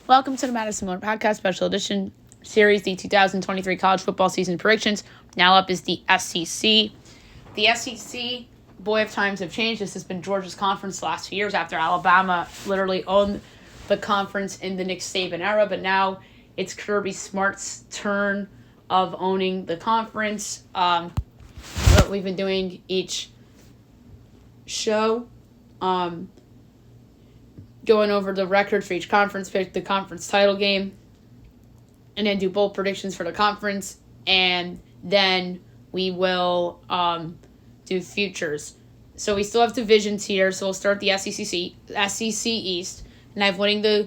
Welcome to the Madison Miller Podcast Special Edition Series, the 2023 college football season predictions. Now up is the SEC. The SEC, boy, if times have changed. This has been Georgia's conference the last few years after Alabama literally owned the conference in the Nick Saban era. But now it's Kirby Smart's turn of owning the conference. What we've been doing each show, going over the record for each conference, pick the conference title game, and then do bold predictions for the conference, and then we will do futures. So we still have divisions here, so we'll start the SEC East, and I've winning the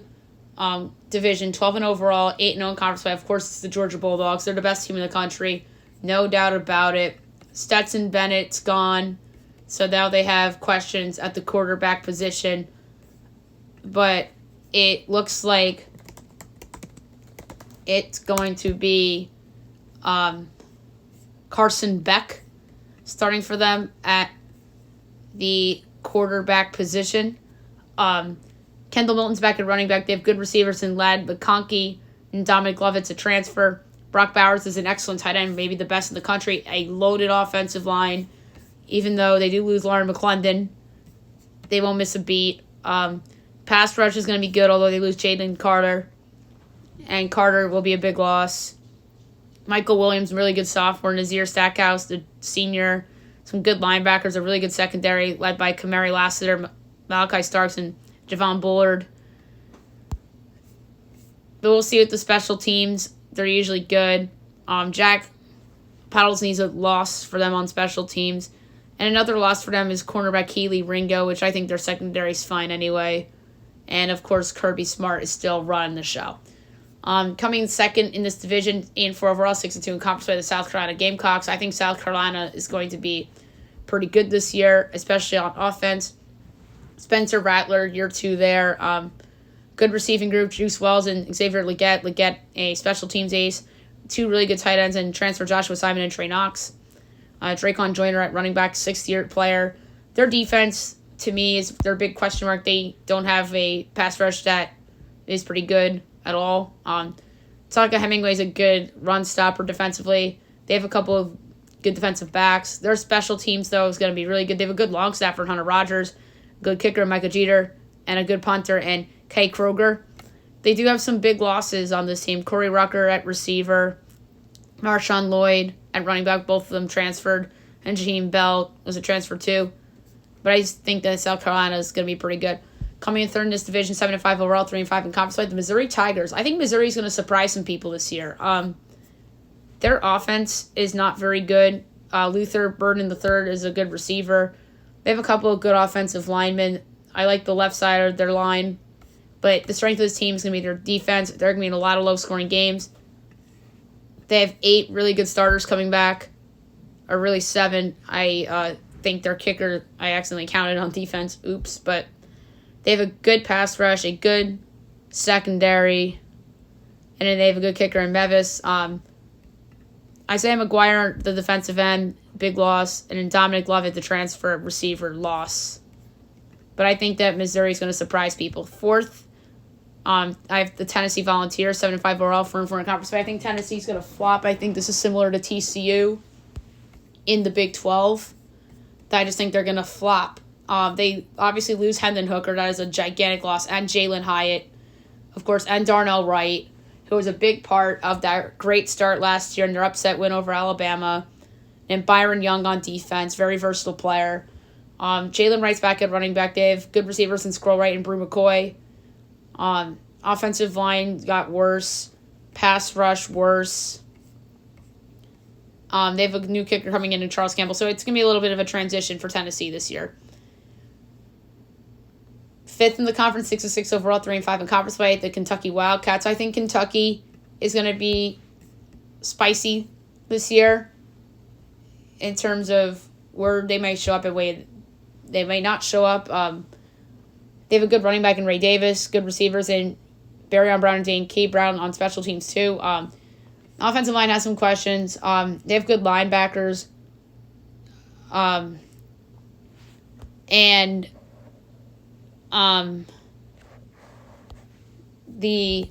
division, 12-0 overall, 8-0 in conference play. Of course, it's the Georgia Bulldogs. They're the best team in the country, no doubt about it. Stetson Bennett's gone, so now they have questions at the quarterback position. But it looks like it's going to be Carson Beck starting for them at the quarterback position. Kendall Milton's back at running back. They have good receivers in Ladd McConkey and Dominic Lovett's a transfer. Brock Bowers is an excellent tight end, maybe the best in the country. A loaded offensive line. Even though they do lose Lauren McClendon, they won't miss a beat. Pass rush is going to be good, although they lose Jaden Carter. And Carter will be a big loss. Michael Williams, really good sophomore. Nazir Stackhouse, the senior. Some good linebackers, a really good secondary, led by Kamari Lassiter, Malachi Starks, and Javon Bullard. But we'll see with the special teams. They're usually good. Jack Paddles needs a loss for them on special teams. And another loss for them is cornerback Keely Ringo, which I think their secondary is fine anyway. And, of course, Kirby Smart is still running the show. Coming second in this division, 8-4 overall, 6-2 in conference play, the South Carolina Gamecocks. I think South Carolina is going to be pretty good this year, especially on offense. Spencer Rattler, year 2 there. Good receiving group, Juice Wells and Xavier Legette. Legette, a special teams ace. 2 really good tight ends, and transfer Joshua Simon and Trey Knox. Dracon Joyner at running back, 6th-year player. Their defense, to me, is their big question mark. They don't have a pass rush that is pretty good at all. Tonka Hemingway is a good run stopper defensively. They have a couple of good defensive backs. Their special teams, though, is going to be really good. They have a good long snapper, Hunter Rogers, good kicker, Micah Jeter, and a good punter, and Kay Kroger. They do have some big losses on this team. Corey Rucker at receiver, Marshawn Lloyd at running back, both of them transferred, and Jaheim Bell was a transfer too. But I just think that South Carolina is going to be pretty good. Coming in third in this division, 7-5 overall, 3-5 in conference play, the Missouri Tigers. I think Missouri is going to surprise some people this year. Their offense is not very good. Luther Burden III is a good receiver. They have a couple of good offensive linemen. I like the left side of their line. But the strength of this team is going to be their defense. They're going to be in a lot of low-scoring games. They have 8 really good starters coming back, or really 7. I think their kicker, I accidentally counted on defense. Oops. But they have a good pass rush, a good secondary, and then they have a good kicker in Mevis. Isaiah McGuire, the defensive end, big loss, and then Dominic Lovett, the transfer receiver, loss. But I think that Missouri is going to surprise people. Fourth, I have the Tennessee Volunteers, 7-5 overall, 4-4 in conference. But I think Tennessee's going to flop. I think this is similar to TCU in the Big 12. I just think they're going to flop. They obviously lose Hendon Hooker. That is a gigantic loss. And Jalen Hyatt, of course, and Darnell Wright, who was a big part of that great start last year and their upset win over Alabama. And Byron Young on defense, very versatile player. Jalen Wright's back at running back. They have good receivers in Squirrel Wright and Brew McCoy. Offensive line got worse. Pass rush worse. They have a new kicker coming in Charles Campbell. So it's going to be a little bit of a transition for Tennessee this year. 5th in the conference, 6-6 overall, 3-5 in conference play, the Kentucky Wildcats. I think Kentucky is going to be spicy this year in terms of where they may show up and where they may not show up. They have a good running back in Ray Davis, good receivers in Barryon Brown and Dane Key Brown on special teams too. Offensive line has some questions. They have good linebackers. the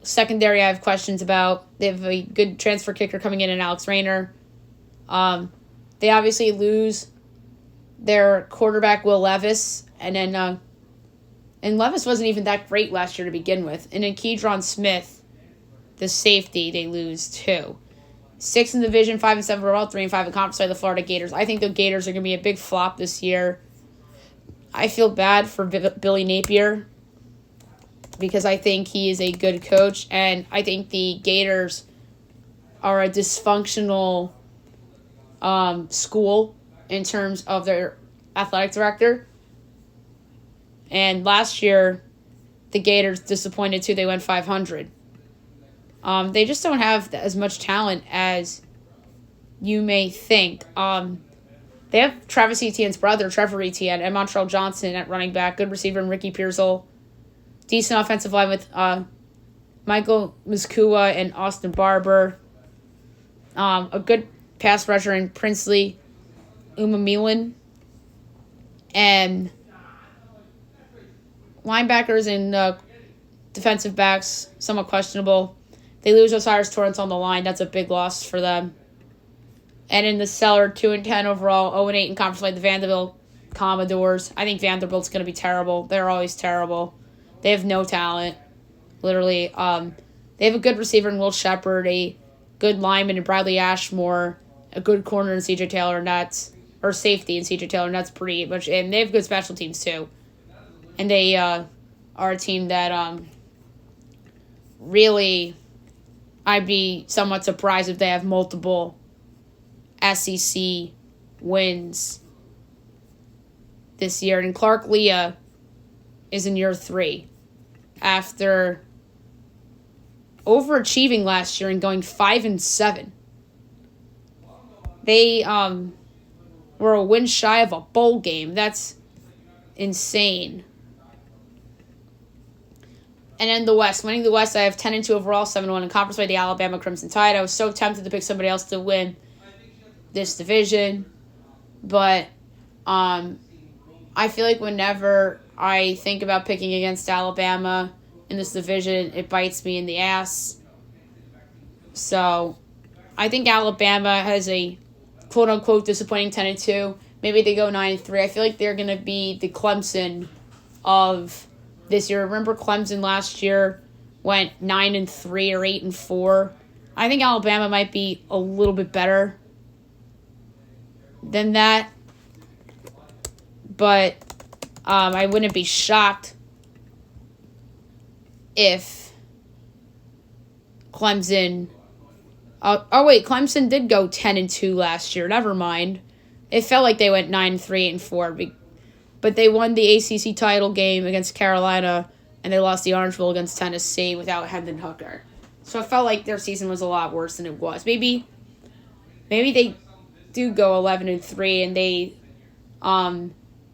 secondary I have questions about. They have a good transfer kicker coming in Alex Rayner. They obviously lose their quarterback, Will Levis, and then and Levis wasn't even that great last year to begin with. And then Keydron Smith, the safety, they lose too. 6 in the division, 5-7 overall, 3-5 in conference play. The Florida Gators. I think the Gators are going to be a big flop this year. I feel bad for Billy Napier because I think he is a good coach, and I think the Gators are a dysfunctional school in terms of their athletic director. And last year, the Gators disappointed too. They went 500. They just don't have as much talent as you may think. They have Travis Etienne's brother, Trevor Etienne, and Montreal Johnson at running back. Good receiver in Ricky Pearsall. Decent offensive line with Michael Muskua and Austin Barber. A good pass rusher in Princely Umamilan. And linebackers and defensive backs, somewhat questionable. They lose Osiris Torrance on the line. That's a big loss for them. And in the cellar, 2-10 overall, 0-8 in conference play, the Vanderbilt Commodores. I think Vanderbilt's going to be terrible. They're always terrible. They have no talent, literally. They have a good receiver in Will Shepard, a good lineman in Bradley Ashmore, a good corner in C.J. Taylor, and that's or safety in C.J. Taylor, and that's pretty much. And they have good special teams too. And they are a team that really, I'd be somewhat surprised if they have multiple SEC wins this year. And Clark Lea is in year 3 after overachieving last year and going 5-7. They were a win shy of a bowl game. That's insane. And then the West. Winning the West, I have 10-2 overall, 7-1 in conference by the Alabama Crimson Tide. I was so tempted to pick somebody else to win this division. But I feel like whenever I think about picking against Alabama in this division, it bites me in the ass. So I think Alabama has a quote-unquote disappointing 10-2. Maybe they go 9-3. I feel like they're going to be the Clemson of this year. Remember Clemson last year went 9-3 or 8-4. I think Alabama might be a little bit better than that. But I wouldn't be shocked if Clemson... Clemson did go 10-2 last year. Never mind. It felt like they went 9-3, 8-4. But they won the ACC title game against Carolina, and they lost the Orange Bowl against Tennessee without Hendon Hooker. So it felt like their season was a lot worse than it was. Maybe they do go 11-3 and they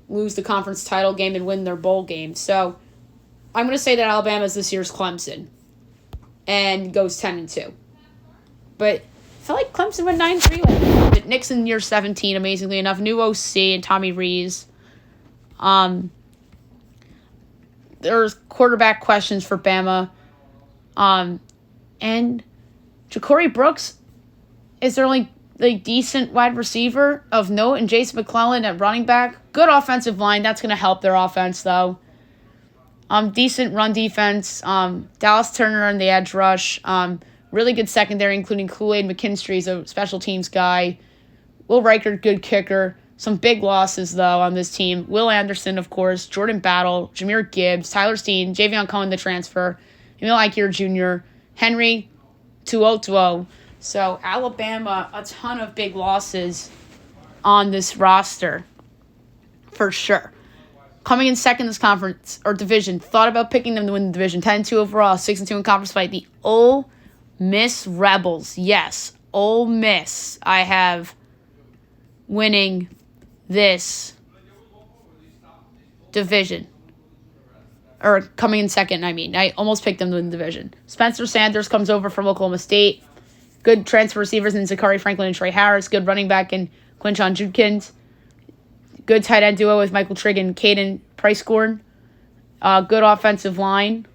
lose the conference title game and win their bowl game. So I'm going to say that Alabama is this year's Clemson and goes 10-2. But I felt like Clemson went 9-3. But Nixon year 17, amazingly enough, new OC and Tommy Rees. There's quarterback questions for Bama. And Ja'Cory Brooks is their only decent wide receiver of note, and Jason McClellan at running back. Good offensive line. That's going to help their offense, though. Decent run defense. Dallas Turner on the edge rush. Really good secondary, including Kool-Aid McKinstry's a special teams guy. Will Reichert, good kicker. Some big losses, though, on this team. Will Anderson, of course. Jordan Battle. Jahmyr Gibbs. Tyler Steen. Javion Cohen, the transfer. Emil Ikir Jr. Henry Tuotuo. So, Alabama, a ton of big losses on this roster. For sure. Coming in second in this conference, or division. Thought about picking them to win the division. 10-2 overall. 6-2 in conference fight. The Ole Miss Rebels. Yes, Ole Miss. I have winning this division. Or coming in second, I mean. I almost picked them to win the division. Spencer Sanders comes over from Oklahoma State. Good transfer receivers in Zachary Franklin and Trey Harris. Good running back in Quinshon Judkins. Good tight end duo with Michael Trigg and Caden Pricecorn. Good offensive line.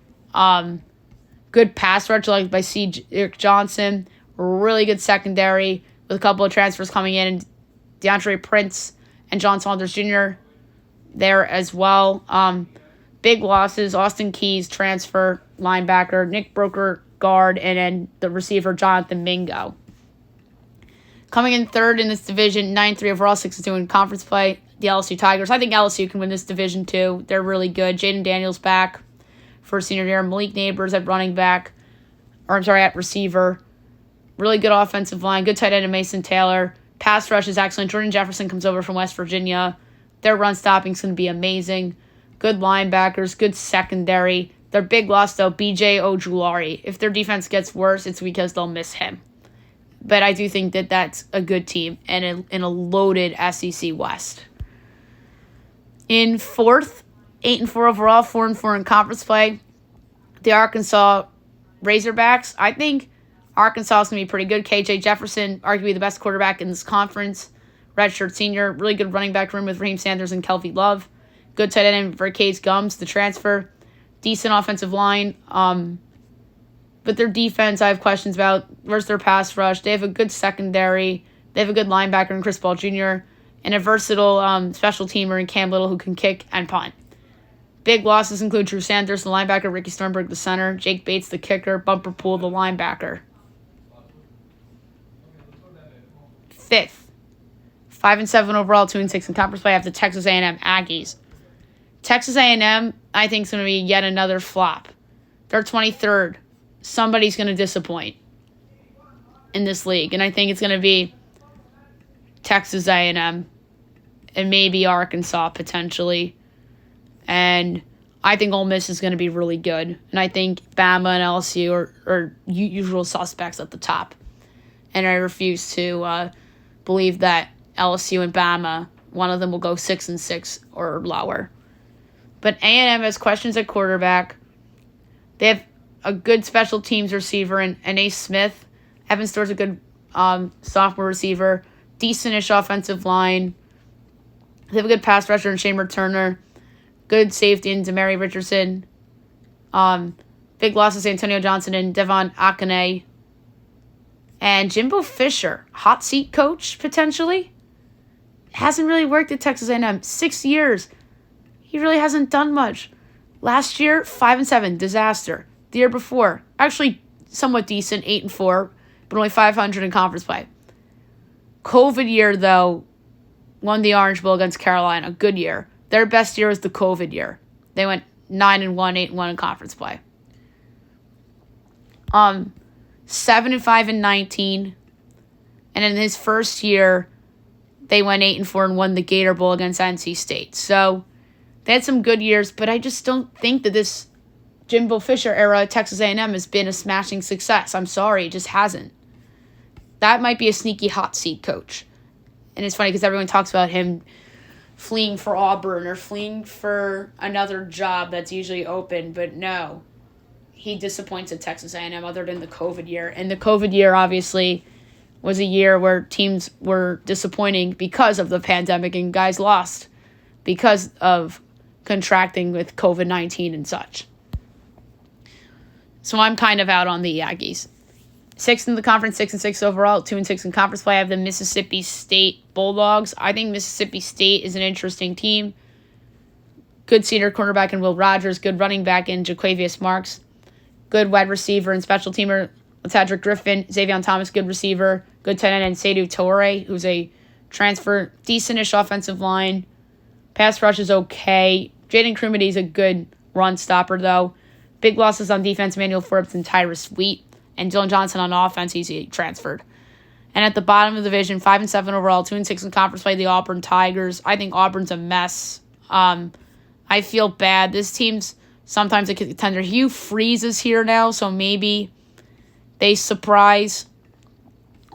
Good pass rush like by Cedric Johnson. Really good secondary with a couple of transfers coming in. And DeAndre Prince and John Saunders Jr. there as well. Big losses. Austin Keys, transfer, linebacker. Nick Broker, guard. And then the receiver, Jonathan Mingo. Coming in third in this division, 9-3 overall, 6-2 in conference play, the LSU Tigers. I think LSU can win this division too. They're really good. Jaden Daniels back for senior year. Malik Neighbors at at receiver. Really good offensive line. Good tight end of Mason Taylor. Pass rush is excellent. Jordan Jefferson comes over from West Virginia. Their run stopping is going to be amazing. Good linebackers. Good secondary. Their big loss, though, B.J. Ojulari. If their defense gets worse, it's because they'll miss him. But I do think that that's a good team and in a loaded SEC West. In fourth, 8-4 overall, 4-4 in conference play, the Arkansas Razorbacks. I think Arkansas is going to be pretty good. KJ Jefferson, arguably the best quarterback in this conference. Redshirt senior. Really good running back room with Raheem Sanders and Kelvin Love. Good tight end for Case Gums, the transfer. Decent offensive line. But their defense, I have questions about. Where's their pass rush? They have a good secondary. They have a good linebacker in Chris Paul Jr. and a versatile special teamer in Cam Little who can kick and punt. Big losses include Drew Sanders, the linebacker, Ricky Sternberg, the center, Jake Bates, the kicker, Bumper Pool, the linebacker. Fifth, 5-7 overall, 2-6 in conference play. I have the Texas A&M Aggies. Texas A&M, I think, is going to be yet another flop. They're 23rd. Somebody's going to disappoint in this league, and I think it's going to be Texas A&M and maybe Arkansas potentially. And I think Ole Miss is going to be really good, and I think Bama and LSU are usual suspects at the top. And I refuse to believe that LSU and Bama, one of them will go 6-6 or lower. But A&M has questions at quarterback. They have a good special teams receiver in Ace Smith. Evan Store's a good sophomore receiver. Decent-ish offensive line. They have a good pass rusher in Shane Turner. Good safety in Demary Richardson. Big losses Antonio Johnson and Devon Akane. And Jimbo Fisher, hot seat coach potentially. Hasn't really worked at Texas A&M. 6 years. He really hasn't done much. Last year, 5-7, disaster. The year before, actually somewhat decent, 8-4, but only 500 in conference play. COVID year, though, won the Orange Bowl against Carolina. Good year. Their best year was the COVID year. They went 9-1, 8-1 in conference play. 7-5 in 19. And in his first year, they went 8-4 and won the Gator Bowl against NC State. So they had some good years, but I just don't think that this Jimbo Fisher era at Texas A&M has been a smashing success. I'm sorry, it just hasn't. That might be a sneaky hot seat coach. And it's funny because everyone talks about him fleeing for Auburn or fleeing for another job that's usually open, but no. He disappoints at Texas A&M other than the COVID year. And the COVID year, obviously, was a year where teams were disappointing because of the pandemic and guys lost because of contracting with COVID-19 and such. So I'm kind of out on the Aggies. 6th in the conference, 6-6 overall, 2-6 in conference play. I have the Mississippi State Bulldogs. I think Mississippi State is an interesting team. Good senior cornerback in Will Rogers. Good running back in Jaquavius Marks. Good wide receiver and special teamer Tadrick Griffin. Xavier Thomas, good receiver. Good tight end, and Seydou Toure, who's a transfer. Decent-ish offensive line. Pass rush is okay. Jaden Crumedy is a good run stopper, though. Big losses on defense, Emmanuel Forbes and Tyrus Wheat. And Dylan Johnson on offense, he's transferred. And at the bottom of the division, 5-7 overall, 2-6 in conference play, the Auburn Tigers. I think Auburn's a mess. I feel bad. This team's sometimes a contender. Hugh Freeze is here now, so maybe they surprise.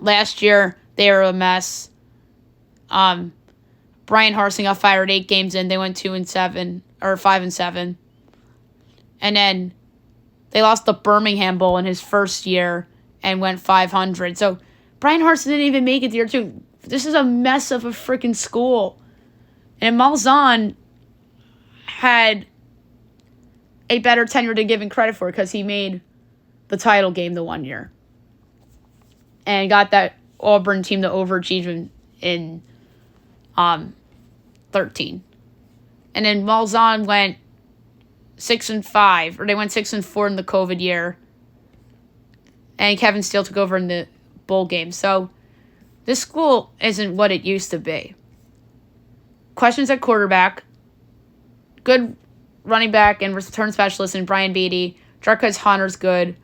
Last year, they were a mess. Brian Harsing got fired 8 games in. They went 2-7 or 5-7. And then they lost the Birmingham Bowl in his first year and went 500. So Brian Harsing didn't even make it to year 2. This is a mess of a freaking school. And Malzahn had a better tenure than given credit for because he made the title game the one year and got that Auburn team to overachieve in 13. And then Malzahn went 6-5, or they went 6-4 in the COVID year. And Kevin Steele took over in the bowl game. So this school isn't what it used to be. Questions at quarterback. Good running back and return specialist in Brian Beatty. Jarquez Hunter's good.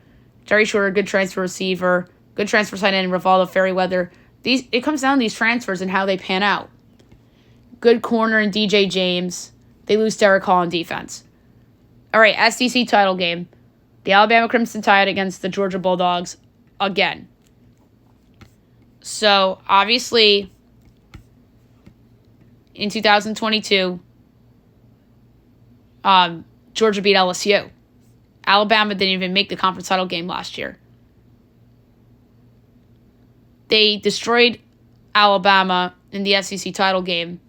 Jerry Shorter, good transfer receiver. Good transfer sign in Rivaldo Fairweather. It comes down to these transfers and how they pan out. Good corner in DJ James. They lose Derek Hall on defense. All right, SEC title game. The Alabama Crimson Tide against the Georgia Bulldogs again. So, obviously, in 2022, Georgia beat LSU. Alabama didn't even make the conference title game last year. They destroyed Alabama in the SEC title game.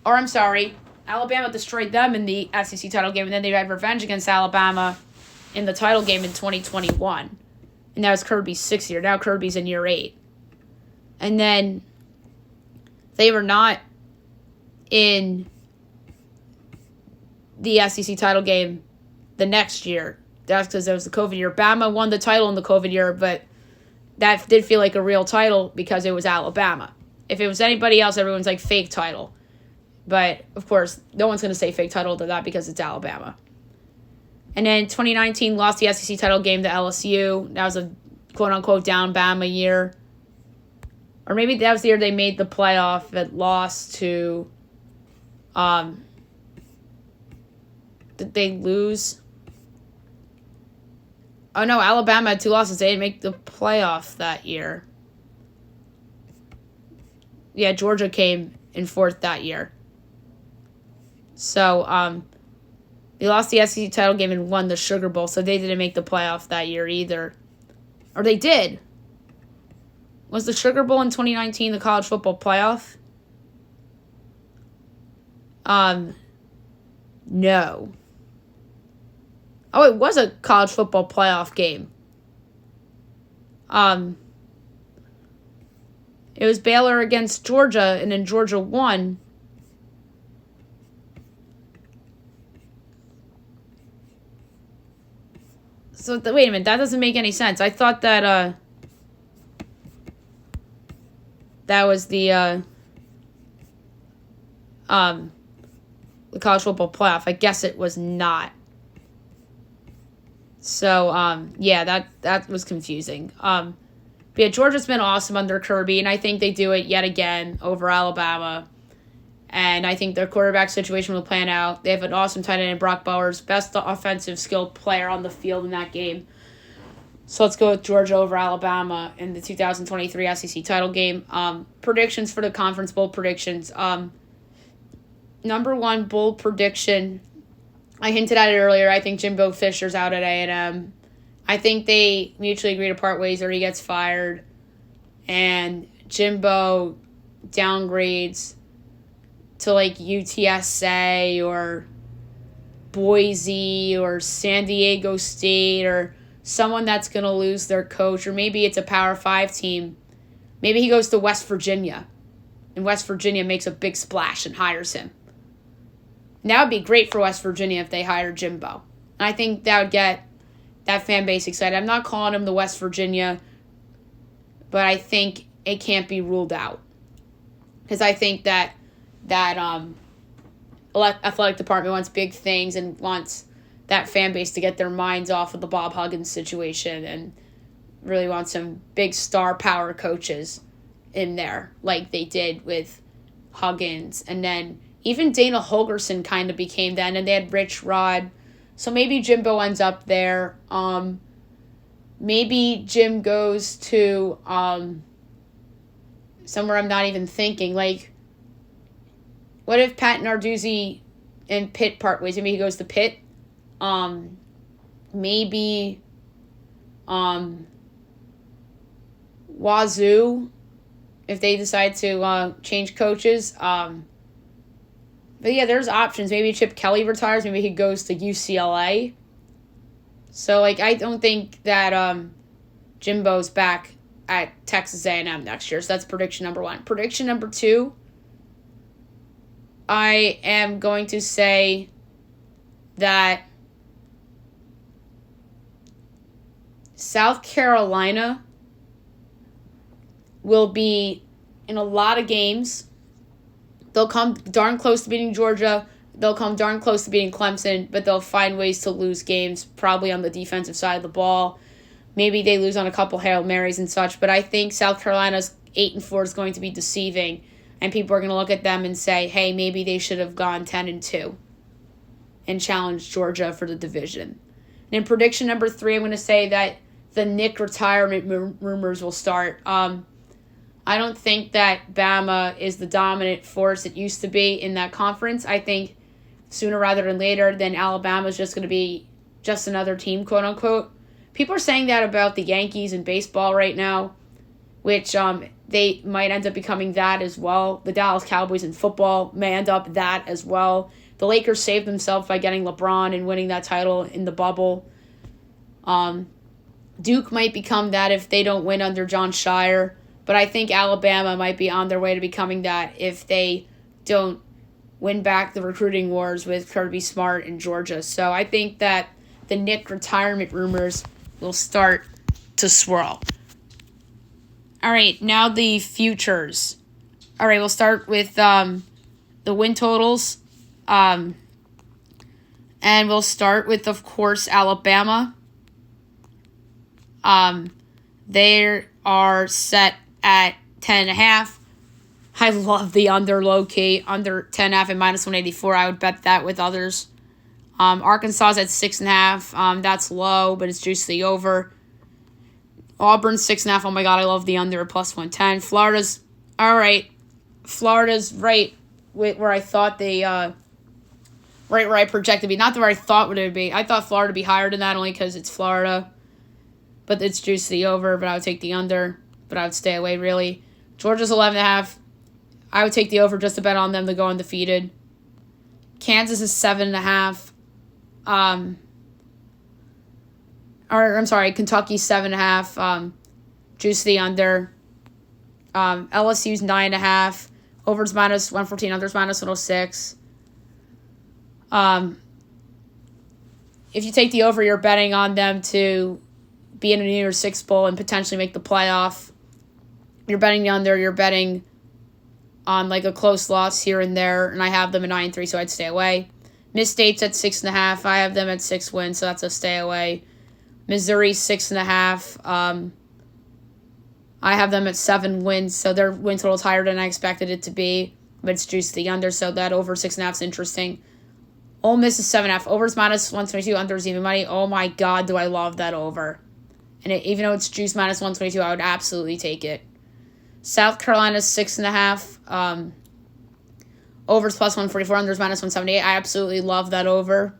Or, I'm sorry, Alabama destroyed them in the SEC title game, and then they had revenge against Alabama in the title game in 2021. And that was Kirby's 6th year. Now Kirby's in year 8. And then they were not in the SEC title game the next year. That's because it was the COVID year. Bama won the title in the COVID year, but that did feel like a real title because it was Alabama. If it was anybody else, everyone's like fake title. But, of course, no one's going to say fake title to that because it's Alabama. And then 2019 lost the SEC title game to LSU. That was a quote-unquote down Bama year. Or maybe that was the year they made the playoff that lost to... did they lose? Oh, no, Alabama had 2 losses. They didn't make the playoff that year. Yeah, Georgia came in 4th that year. So, they lost the SEC title game and won the Sugar Bowl, so they didn't make the playoff that year either. Or they did. Was the Sugar Bowl in 2019 the college football playoff? No. Oh, it was a college football playoff game. It was Baylor against Georgia, and then Georgia won. So, wait a minute, that doesn't make any sense. I thought that, that was the college football playoff. I guess it was not. So, yeah, that was confusing. But yeah, Georgia's been awesome under Kirby, and I think they do it yet again over Alabama. And I think their quarterback situation will plan out. They have an awesome tight end in Brock Bowers, best offensive skilled player on the field in that game. So let's go with Georgia over Alabama in the 2023 SEC title game. Predictions for the conference bowl predictions. Number 1 bowl prediction. I hinted at it earlier. I think Jimbo Fisher's out at A&M. I think they mutually agree to part ways or he gets fired. And Jimbo downgrades to like UTSA or Boise or San Diego State or someone that's going to lose their coach. Or maybe it's a Power 5 team. Maybe he goes to West Virginia. And West Virginia makes a big splash and hires him. And that would be great for West Virginia if they hired Jimbo. And I think that would get that fan base excited. I'm not calling him the West Virginia, but I think it can't be ruled out. Because I think that athletic department wants big things and wants that fan base to get their minds off of the Bob Huggins situation and really wants some big star power coaches in there like they did with Huggins. And then even Dana Holgerson kind of became that, and they had Rich Rod. So maybe Jimbo ends up there. Maybe Jim goes to somewhere I'm not even thinking. Like, what if Pat Narduzzi and Pitt part ways? Maybe he goes to Pitt. Maybe Wazoo, if they decide to change coaches. But yeah, there's options. Maybe Chip Kelly retires. Maybe he goes to UCLA. So, like, I don't think that Jimbo's back at Texas A&M next year. So that's prediction number 1. Prediction number 2, I am going to say that South Carolina will be in a lot of games. They'll come darn close to beating Georgia. They'll come darn close to beating Clemson, but they'll find ways to lose games, probably on the defensive side of the ball. Maybe they lose on a couple Hail Marys and such, but I think South Carolina's 8-4 is going to be deceiving, and people are going to look at them and say, hey, maybe they should have gone 10-2 and challenged Georgia for the division. And in prediction number 3, I'm going to say that the Nick retirement rumors will start. I don't think that Bama is the dominant force it used to be in that conference. I think sooner rather than later, then Alabama is just going to be just another team, quote unquote. People are saying that about the Yankees in baseball right now, which they might end up becoming that as well. The Dallas Cowboys in football may end up that as well. The Lakers saved themselves by getting LeBron and winning that title in the bubble. Duke might become that if they don't win under John Shire. But I think Alabama might be on their way to becoming that if they don't win back the recruiting wars with Kirby Smart in Georgia. So I think that the Nick retirement rumors will start to swirl. All right, now the futures. All right, we'll start with the win totals. And we'll start with, of course, Alabama. They are set at 10.5. I love the under low-key, under 10.5 and minus 184. I would bet that with others. Arkansas's at 6.5. That's low, but it's juiced the over. Auburn's 6.5. Oh my God, I love the under at plus 110. Florida's all right. Florida's right where I thought they right where I projected to be. Not where I thought would it be. I thought Florida would be higher than that only because it's Florida. But it's juiced the over, but I would take the under. But I would stay away, really. Georgia's 11.5. I would take the over just to bet on them to go undefeated. Kansas is 7.5. Kentucky's 7.5. Juice the under. LSU's 9.5. Over's minus 114. Under's minus 106. If you take the over, you're betting on them to be in a New Year's Six Bowl and potentially make the playoff. You're betting the under. You're betting on like a close loss here and there, and I have them at 9-3, so I'd stay away. Miss State's at 6.5. I have them at 6 wins, so that's a stay away. Missouri 6.5. I have them at 7 wins, so their win total is higher than I expected it to be, but it's juiced the under, so that over 6.5 is interesting. Ole Miss is 7.5. Over's minus 122. Under's even money. Oh my God, do I love that over. And even though it's juiced minus 122, I would absolutely take it. South Carolina's 6.5. Over's plus 144. Under's minus 178. I absolutely love that over.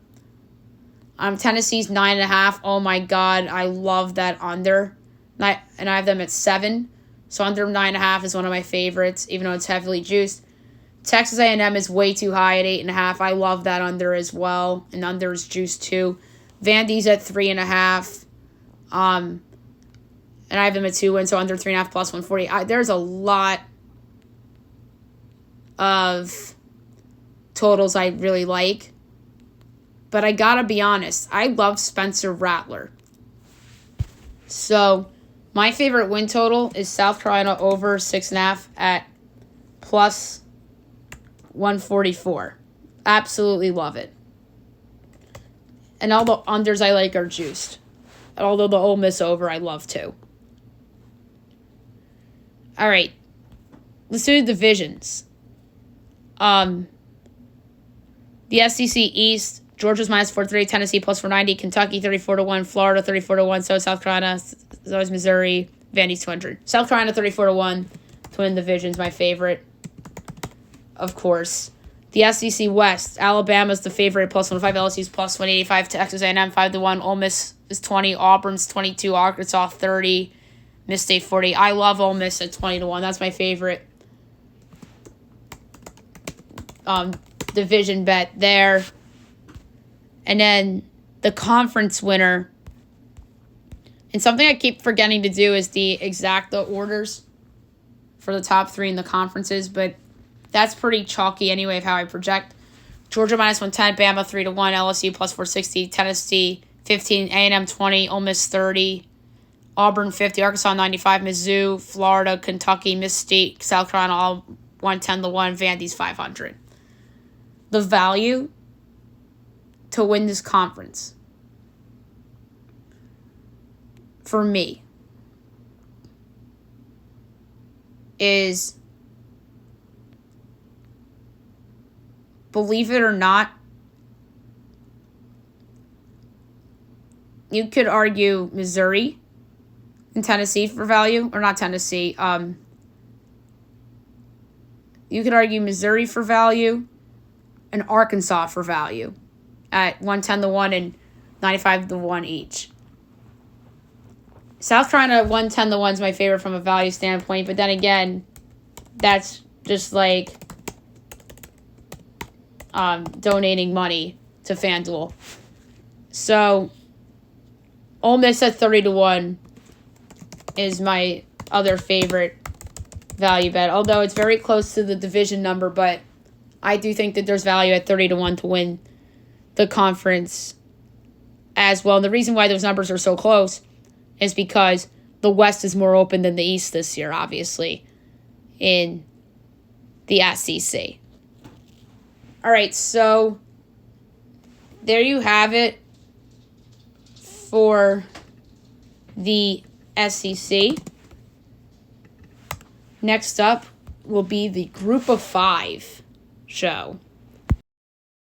Tennessee's 9.5. Oh my God, I love that under. And I have them at 7. So under 9.5 is one of my favorites, even though it's heavily juiced. Texas A&M is way too high at 8.5. I love that under as well. And under is juiced too. Vandy's at 3.5. And I have them at 2 wins, so under 3.5 plus 140. There's a lot of totals I really like. But I gotta be honest, I love Spencer Rattler. So my favorite win total is South Carolina over 6.5 at plus 144. Absolutely love it. And all the unders I like are juiced. Although the Ole Miss over I love too. All right. Let's do the divisions. The SEC East, Georgia's minus 430, Tennessee plus 490, Kentucky 34-1, Florida 34-1, so South Carolina, so is Missouri, Vandy's 200. South Carolina 34-1 to win the division's my favorite, of course. The SEC West, Alabama's the favorite, plus 105, LSU's plus 185, Texas A&M 5-1, Ole Miss is 20, Auburn's 22, Arkansas 30, Miss State 40. I love Ole Miss at 20-1. That's my favorite division bet there. And then the conference winner. And something I keep forgetting to do is the exacta orders for the top 3 in the conferences, but that's pretty chalky anyway of how I project. Georgia -110, Bama 3-1, LSU +460, Tennessee 15, A&M 20, Ole Miss 30, Auburn 50, Arkansas 95, Mizzou, Florida, Kentucky, Miss State, South Carolina all 110-1, Vandy's 500. The value to win this conference for me is, believe it or not, you could argue Missouri and Tennessee for value, or not Tennessee. You could argue Missouri for value and Arkansas for value at 110-1 and 95-1 each. South Carolina 110-1 is my favorite from a value standpoint, but then again, that's just like donating money to FanDuel. So Ole Miss at 30-1 is my other favorite value bet, although it's very close to the division number, but I do think that there's value at 30-1 to win the conference as well. And the reason why those numbers are so close is because the West is more open than the East this year, obviously, in the SEC. All right, so there you have it for the SEC. Next up will be the Group of 5 show.